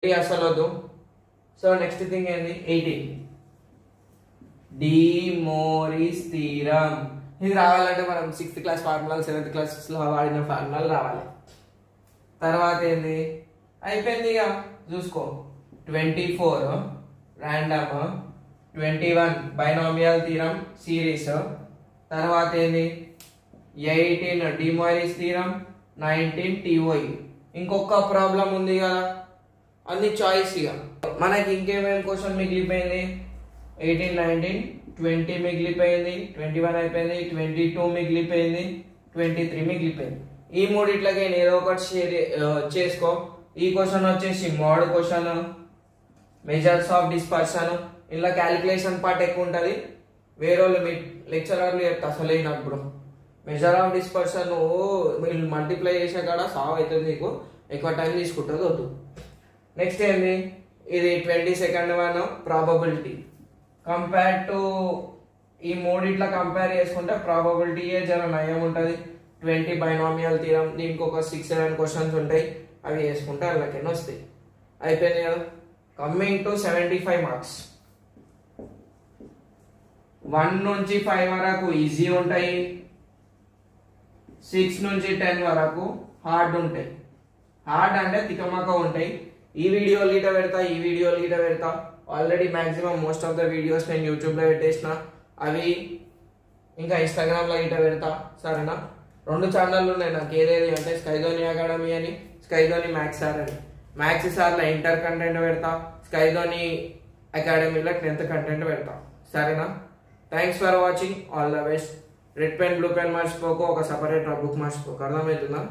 అసలు వద్దు. So next thing ఏంది 18 డి మోరిస్ థీరం. ఇది రావాలంటే మనం 6th క్లాస్ ఫార్ములాలు 7th క్లాస్లో వాడిన ఫార్ములాలు రావాలి. తర్వాత ఏంది అయిపోయింది ఇక చూసుకో. 24 ర్యాండమ్, 21 బైనామియల్ థీరం సిరీస్. తర్వాత ఏంది 18 డి మోరిస్ థీరం, 19 టిఓఈ. ఇంకొక ప్రాబ్లం ఉంది కదా, అది చాయిస్. ఇక మనకి ఇంకేమేమి క్వశ్చన్ మిగిలిపోయింది, 18 19 20 మిగిలిపోయింది, 21 అయిపోయింది, 22 మిగిలిపోయింది, 23 మిగిలిపోయింది. ఈ మూడిట్లకి ఏదో ఒకటి షేర్ చేసుకో. ఈ క్వశ్చన్ వచ్చేసి mode question, measures of dispersion. ఇలా క్యాలిక్యులేషన్ పార్ట్ ఎక్కువ ఉంటుంది. వేరే వాళ్ళు మీ లెక్చరర్లు చెప్తా అసలు అయినప్పుడు మెజర్ ఆఫ్ డిస్పర్షన్ వీళ్ళు మల్టిప్లై చేసే కాడ సాల్వ్ అవుతుంది, నీకు ఎక్కువ టైం తీసుకుంటుంది, వద్దు. నెక్స్ట్ ఏంది ఇది 22nd one probability. Compare to ఈ మూడిట్లా కంపేర్ చేసుకుంటే ప్రాబబిలిటీ జర నయం ఉంటుంది. 20 బైనామియల్ థీరం, దీనికి ఒక 6-7 క్వశ్చన్స్ ఉంటాయి, అవి వేసుకుంటే అలాగైనా వస్తాయి. అయిపోయింది కదా. Coming to 75 marks. 1 నుంచి 5 వరకు ఈజీ ఉంటాయి, 6 నుంచి 10 వరకు హార్డ్ ఉంటాయి. హార్డ్ అంటే తికమక ఉంటాయి. ఈ వీడియో లీట పెడతా. Already maximum most of the videos నేను యూట్యూబ్లో పెట్టేసిన, అవి ఇంకా ఇన్స్టాగ్రామ్లో గిట పెడతా, సరేనా. 2 ఛానళ్ళు ఉన్నాయి నాకు, ఏదేది అంటే స్కైధోని అకాడమీ అని, స్కైధోని మ్యాథ్స్ సార్ అని. మ్యాథ్స్ సార్లో ఇంటర్ కంటెంట్ పెడతా, స్కైధోని అకాడమీలో 10th కంటెంట్ పెడతా, సరేనా. Thanks for watching, all the best. Red pen blue pen మర్చిపోకు, ఒక సపరేట్ బుక్ మర్చిపోకు, అర్థమవుతుందా.